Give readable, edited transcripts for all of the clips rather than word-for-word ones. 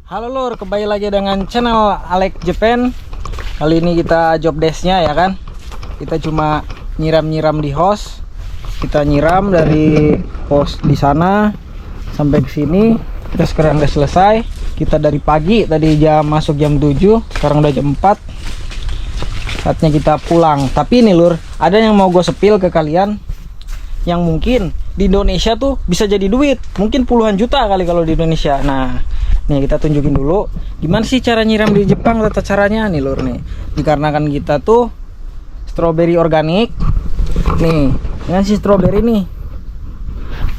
Halo lur, kembali lagi dengan channel Alex Japan. Kali ini kita job desknya ya kan. Kita cuma nyiram-nyiram di hose. Kita nyiram dari hose di sana sampai ke sini. Kita sekarang udah selesai. Kita dari pagi tadi masuk jam 7, sekarang udah jam 4. Saatnya kita pulang. Tapi ini lur, ada yang mau gue sepil ke kalian yang mungkin di Indonesia tuh bisa jadi duit, mungkin puluhan juta kali kalau di Indonesia. Nah, nih kita tunjukin dulu gimana sih cara nyiram di Jepang, tata caranya nih lur nih. Dikarenakan kita tuh stroberi organik. Nih, dengan si stroberi nih.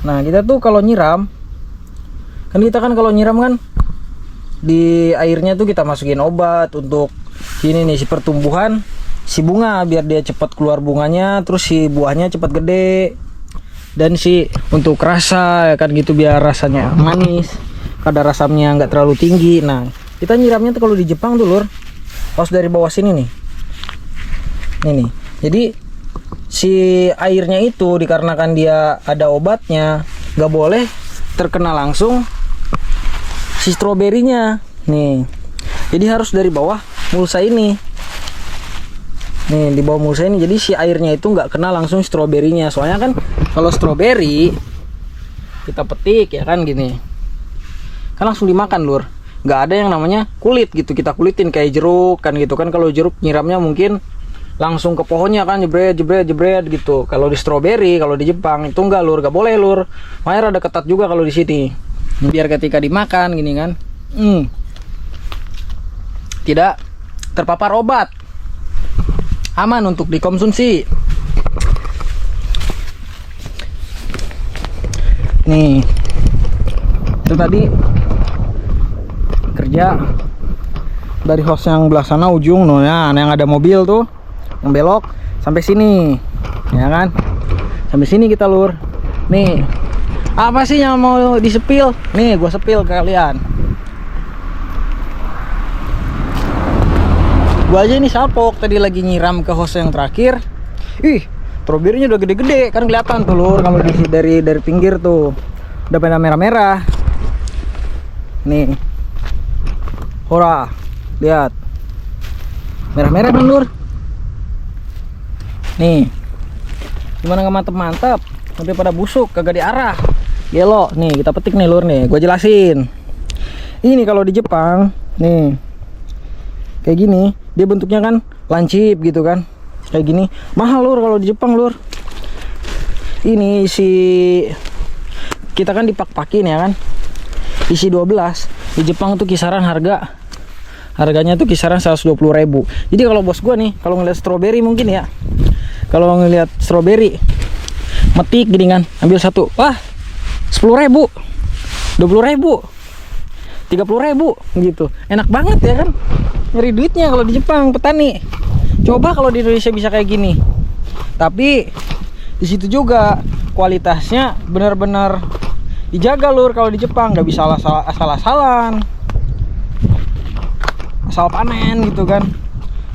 Nah, kita tuh kalau nyiram kan kalau nyiram kan di airnya tuh kita masukin obat untuk ini nih si pertumbuhan si bunga biar dia cepat keluar bunganya, terus si buahnya cepat gede. Dan si untuk rasa ya kan gitu biar rasanya manis, kadar asamnya nggak terlalu tinggi. Nah, kita nyiramnya tuh kalau di Jepang tuh lur, pas dari bawah sini nih. Nih. Jadi si airnya itu dikarenakan dia ada obatnya, nggak boleh terkena langsung si stroberinya. Nih. Jadi harus dari bawah mulsa ini. Nih di bawah mulsa ini, jadi si airnya itu nggak kena langsung stroberinya. Soalnya kan kalau stroberi kita petik ya kan gini, kan langsung dimakan lur. Nggak ada yang namanya kulit gitu, kita kulitin kayak jeruk kan gitu kan. Kalau jeruk nyiramnya mungkin langsung ke pohonnya kan, jebret gitu. Kalau di stroberi, kalau di Jepang itu enggak lur, nggak boleh lur. Makanya rada ketat juga kalau di sini. Biar ketika dimakan gini kan, tidak terpapar obat, aman untuk dikonsumsi. Nih, itu tadi kerja dari hose yang belah sana ujung no ya, yang ada mobil tuh yang belok sampai sini ya kan, sampai sini kita lur. Nih, apa sih yang mau disepil? Nih gue sepil ke kalian. Gua aja ini salpok tadi lagi nyiram ke hose yang terakhir. Ih, stroberinya udah gede-gede kan, kelihatan tuh lur kalau dari pinggir tuh udah pada merah-merah. Nih. Hora, lihat. Merah-merah kan lur. Nih. Gimana nggak mantep-mantep? Udah pada busuk, kagak diarah. Gelo, nih kita petik nih lur nih, gua jelasin. Ini kalau di Jepang, nih. Kayak gini, dia bentuknya kan lancip gitu kan, kayak gini. Mahal lur kalau di Jepang lur. Ini kita kan dipak-pakin ya kan, isi 12. Di Jepang tuh kisaran harganya tuh kisaran 120.000. Jadi kalau bos gua nih kalau ngeliat stroberi mungkin ya, kalau ngeliat stroberi metik gini kan, ambil satu, wah 10.000, 20.000, 30.000 gitu. Enak banget ya kan, nyari duitnya kalau di Jepang petani. Coba kalau di Indonesia bisa kayak gini. Tapi di situ juga kualitasnya benar-benar dijaga lur. Kalau di Jepang nggak bisa asal-asalan, asal panen gitu kan.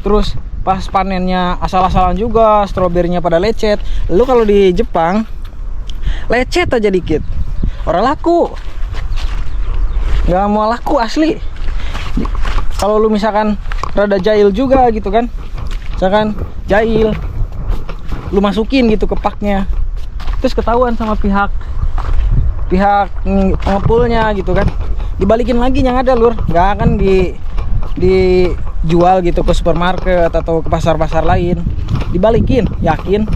Terus pas panennya asal-asalan juga, stroberinya pada lecet. Lalu kalau di Jepang lecet aja dikit, orang laku, nggak mau laku asli. Kalau lu misalkan rada jahil juga gitu kan, misalkan jahil, lu masukin gitu ke paknya, terus ketahuan sama pihak pengepulnya gitu kan, dibalikin lagi yang ada lur. Nggak akan dijual gitu ke supermarket atau ke pasar-pasar lain, dibalikin, yakin.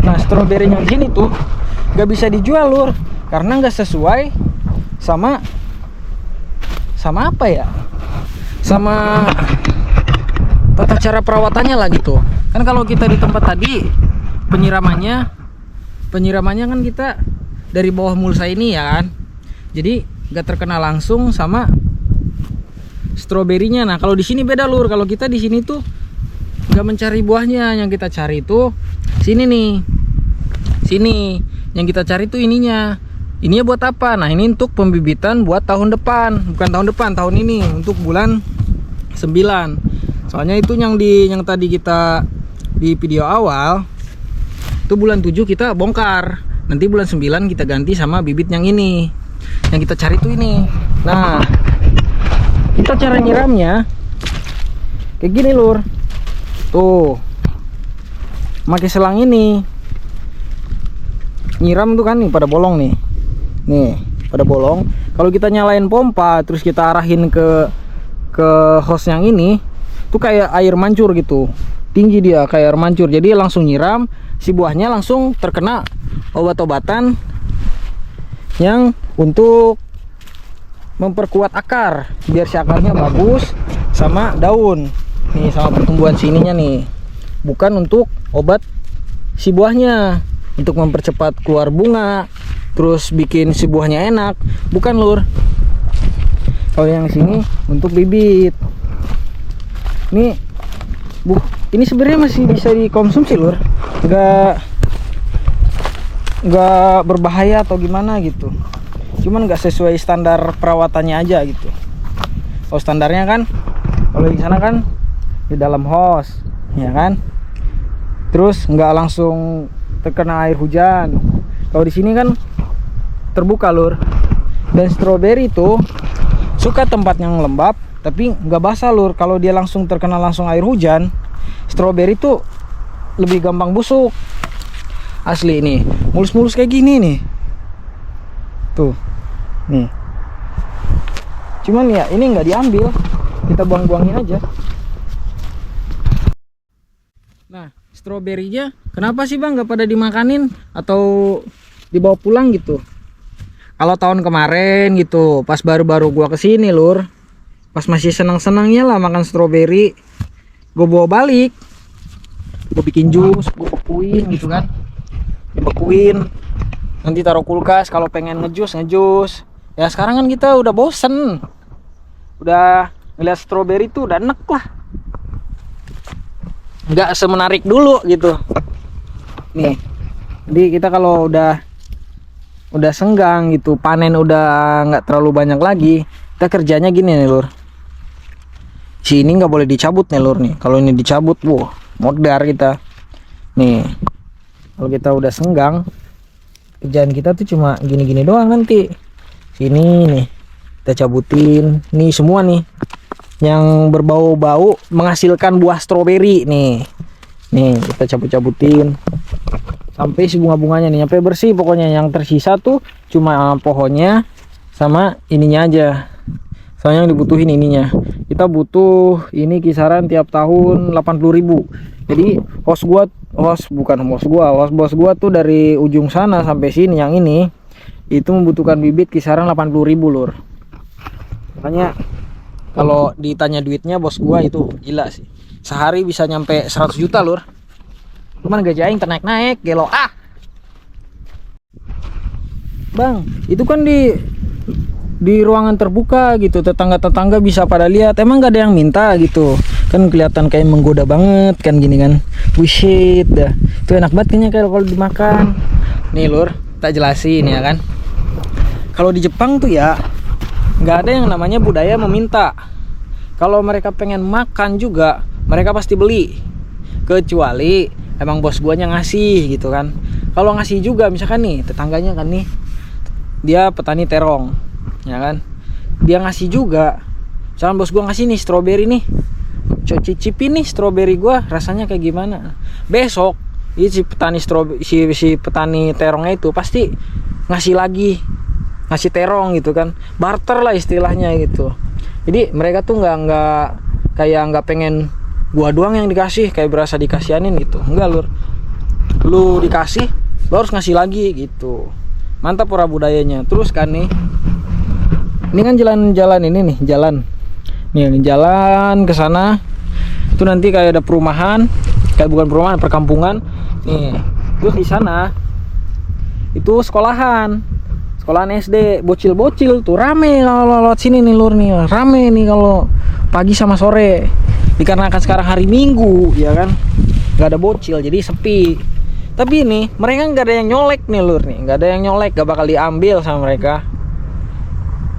Nah, stroberinya di sini tuh nggak bisa dijual lur, karena nggak sesuai sama apa ya, sama tata cara perawatannya lah gitu kan. Kalau kita di tempat tadi penyiramannya kan kita dari bawah mulsa ini ya kan, jadi nggak terkena langsung sama stroberinya. Nah, kalau di sini beda lur. Kalau kita di sini tuh nggak mencari buahnya, yang kita cari tuh sini nih, sini yang kita cari tuh ininya. Ininya buat apa? Nah, ini untuk pembibitan buat tahun depan. Bukan tahun depan, tahun ini, untuk bulan 9. Soalnya itu yang tadi kita di video awal itu bulan 7 kita bongkar. Nanti bulan 9 kita ganti sama bibit yang ini. Yang kita cari tuh ini. Nah, kita cara nyiramnya kayak gini lur. Tuh, pakai selang ini. Nyiram tuh kan nih pada bolong nih. Nih, pada bolong. Kalau kita nyalain pompa terus kita arahin ke hose yang ini, tuh kayak air mancur gitu. Tinggi dia kayak air mancur. Jadi langsung nyiram, si buahnya langsung terkena obat-obatan yang untuk memperkuat akar biar si akarnya bagus sama daun nih, sama pertumbuhan sininya nih. Bukan untuk obat si buahnya untuk mempercepat keluar bunga terus bikin si buahnya enak, bukan lur. Kalau yang sini untuk bibit nih, ini sebenarnya masih bisa dikonsumsi lur, nggak berbahaya atau gimana gitu, cuman nggak sesuai standar perawatannya aja gitu. Kalau standarnya kan, kalau di sana kan di dalam hose ya kan, terus nggak langsung terkena air hujan. Kalau di sini kan terbuka lur. Dan stroberi itu suka tempat yang lembab tapi nggak basah lur. Kalau dia langsung terkena langsung air hujan, stroberi itu lebih gampang busuk. Asli nih, mulus-mulus kayak gini nih. Tuh, nih. Cuman ya ini nggak diambil, kita buang-buangin aja. Nah, stroberinya kenapa sih bang nggak pada dimakanin atau dibawa pulang gitu? Kalau tahun kemarin gitu, pas baru-baru gua kesini lur, pas masih senang-senangnya lah makan stroberi, gua bawa balik, gua bikin jus, gua bekuin gitu kan, dibekuin, nanti taruh kulkas kalau pengen ngejus. Ya sekarang kan kita udah bosen, udah ngeliat stroberi tuh udah enek lah, nggak semenarik dulu gitu nih. Jadi kita kalau udah senggang gitu, panen udah nggak terlalu banyak lagi, kita kerjanya gini nih lur. Si ini nggak boleh dicabut nih lur nih. Kalau ini dicabut, wow, modar kita nih. Kalau kita udah senggang, kerjaan kita tuh cuma gini-gini doang. Nanti sini nih kita cabutin nih semua nih yang berbau-bau menghasilkan buah stroberi nih kita cabut-cabutin sampai si bunga-bunganya nih sampai bersih. Pokoknya yang tersisa tuh cuma pohonnya sama ininya aja, soalnya yang dibutuhin ininya. Kita butuh ini kisaran tiap tahun 80.000. Jadi hos bos gua tuh dari ujung sana sampai sini yang ini itu membutuhkan bibit kisaran 80.000 lur. Makanya kalau ditanya duitnya bos gua itu gila sih, sehari bisa nyampe 100 juta lur. Cuman gaji aing ternaik-naik gelo bang, itu kan di ruangan terbuka gitu, tetangga-tetangga bisa pada lihat. Emang gak ada yang minta gitu kan, kelihatan kayak menggoda banget kan gini kan. Wish dah, itu enak banget kayaknya kalau dimakan. Nih lur, tak jelasin ya kan. Kalau di Jepang tuh ya nggak ada yang namanya budaya meminta. Kalau mereka pengen makan juga mereka pasti beli, kecuali emang bos guanya ngasih gitu kan. Kalau ngasih juga misalkan nih tetangganya kan nih, dia petani terong ya kan, dia ngasih juga. Misalkan bos gua ngasih nih stroberi nih, cicipin nih stroberi gua rasanya kayak gimana. Besok si petani si petani terongnya itu pasti ngasih lagi, ngasih terong gitu kan, barter lah istilahnya gitu. Jadi mereka tuh nggak pengen gua doang yang dikasih, kayak berasa dikasihanin gitu. Enggak lur, lu dikasih lu harus ngasih lagi gitu. Mantap ora budayanya. Terus kan nih, ini kan jalan ini nih, jalan ke sana itu nanti kayak ada perumahan, kayak bukan perumahan, perkampungan nih. Terus di sana itu sekolahan SD, bocil-bocil tuh rame kalau lewat sini nih lur nih, rame nih kalau pagi sama sore. Dikarenakan sekarang hari Minggu ya kan, nggak ada bocil jadi sepi. Tapi ini mereka nggak ada yang nyolek nih lur nih, nggak ada yang nyolek, gak bakal diambil sama mereka.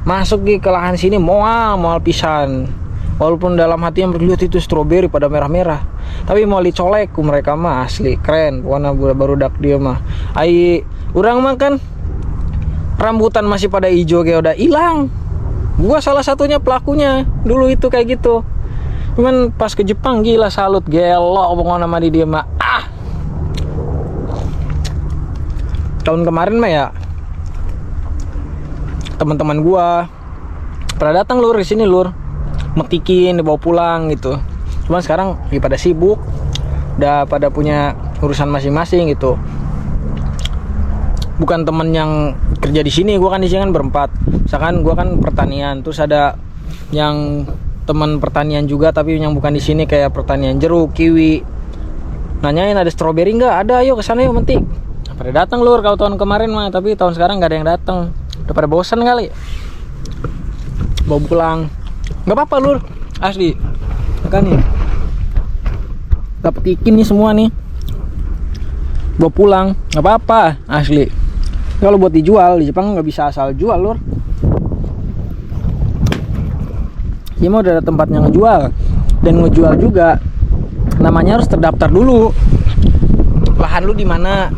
Masuk ke lahan sini moal pisan, walaupun dalam hati yang berlihat itu stroberi pada merah-merah, tapi mau dicolek ku mereka mah asli keren. Pokoknya baru dak dia mah urang mah kan rambutan masih pada hijau kayak udah hilang. Gua salah satunya pelakunya dulu itu kayak gitu. Cuman pas ke Jepang gila salut, gelo pokoknya sama dia mah. Tahun kemarin mah ya teman-teman gua pada datang lur di sini lur, metikin dibawa pulang gitu. Cuman sekarang lagi pada sibuk, udah pada punya urusan masing-masing gitu. Bukan temen yang kerja di sini, gua kan di sini kan berempat. Misalkan gua kan pertanian, terus ada yang teman pertanian juga tapi yang bukan di sini kayak pertanian jeruk, kiwi. Nanyain ada stroberi nggak? Ada, ayo kesana yuk metik. Pada datang lur kalau tahun kemarin mah, tapi tahun sekarang nggak ada yang datang. Udah pada bosan kali. Bawa pulang. Nggak apa-apa lur, asli. Kan nih. Dapat ikan nih semua nih. Bawa pulang, nggak apa-apa, asli. Kalau buat dijual di Jepang nggak bisa asal jual lur. Dia mau udah ada tempatnya ngejual dan ngejual juga. Namanya harus terdaftar dulu. Lahan lu di mana?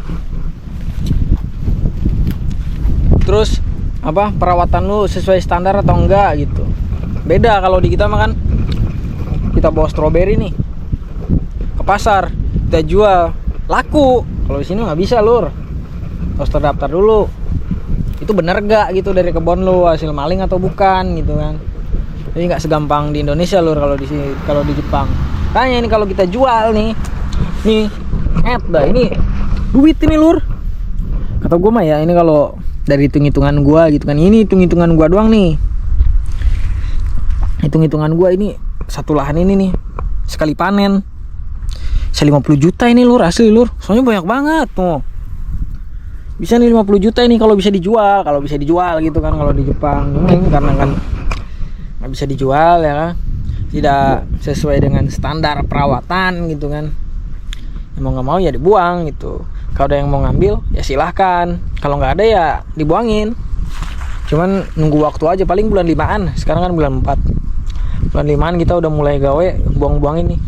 Terus apa perawatan lu sesuai standar atau enggak gitu. Beda kalau di kita mah kan kita bawa stroberi nih ke pasar, kita jual laku. Kalau di sini nggak bisa lur, harus terdaftar dulu. Itu bener gak gitu dari kebun lu hasil maling atau bukan gitu kan. Jadi nggak segampang di Indonesia lur kalau di sini, kalau di Jepang. Tanya ini kalau kita jual nih ini duit ini lur. Kata gue mah ya ini kalau dari hitung-hitungan gua gitu kan, ini hitung-hitungan gua doang nih, hitung-hitungan gua ini satu lahan ini nih sekali panen bisa 50 juta ini lur, asli lur, soalnya banyak banget tuh, bisa nih 50 juta ini kalau bisa dijual, gitu kan kalau di Jepang. Karena kan nggak bisa dijual ya kan, tidak sesuai dengan standar perawatan gitu kan, mau nggak mau ya dibuang gitu. Kalau ada yang mau ngambil ya silahkan, kalau nggak ada ya dibuangin. Cuman nunggu waktu aja, paling bulan 5-an. Sekarang kan bulan 4, bulan 5-an kita udah mulai gawe buang-buangin nih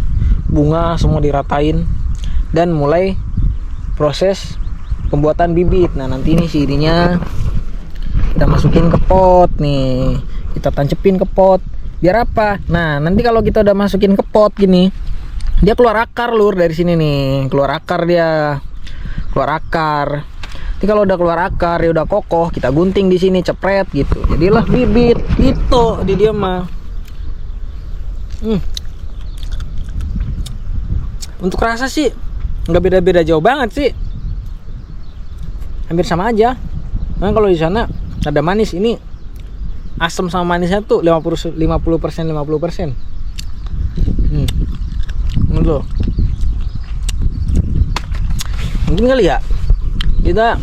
bunga, semua diratain dan mulai proses pembuatan bibit. Nah nanti nih sirinya kita masukin ke pot nih, kita tancepin ke pot. Biar apa? Nah nanti kalau kita udah masukin ke pot gini, dia keluar akar lur dari sini nih, keluar akar dia. Keluar akar. Nanti kalau udah keluar akar ya udah kokoh, kita gunting di sini cepret gitu. Jadilah bibit gitu di dia mah. Untuk rasa sih nggak beda-beda jauh banget sih. Hampir sama aja. Nah kalau di sana ada manis, ini asam sama manisnya tuh 50%. Tuh. Mungkin kali ya kita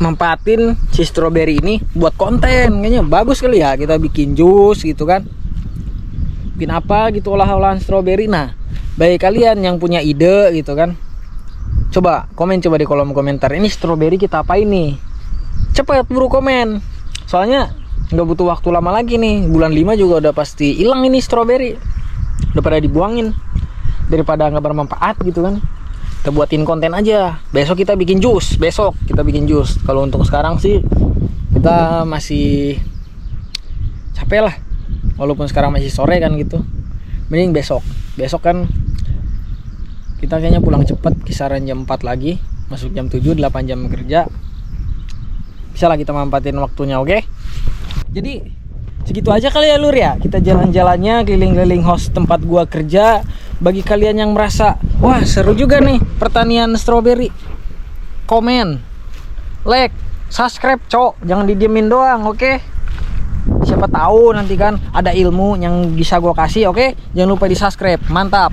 manfaatin si stroberi ini buat konten, kayaknya bagus kali ya kita bikin jus gitu kan, bikin apa gitu olah-olahan stroberi. Nah bagi kalian yang punya ide gitu kan, coba komen coba di kolom komentar, ini stroberi kita apain nih, cepet buru komen, soalnya nggak butuh waktu lama lagi nih, bulan 5 juga udah pasti hilang ini stroberi, udah pada dibuangin. Daripada nggak bermanfaat gitu kan, kita buatin konten aja. Besok kita bikin jus, Kalau untuk sekarang sih kita masih capek lah, walaupun sekarang masih sore kan gitu. Mending besok kan kita kayaknya pulang cepet, kisaran jam 4 lagi, masuk jam 7, 8 jam kerja. Bisa lah kita manfaatin waktunya, oke? Jadi segitu aja kali ya lur ya, kita jalan-jalannya keliling-keliling host tempat gua kerja. Bagi kalian yang merasa wah seru juga nih pertanian stroberi, komen, like, subscribe cok, jangan didiemin doang, oke? Siapa tahu nanti kan ada ilmu yang bisa gua kasih, oke? Jangan lupa di subscribe, mantap.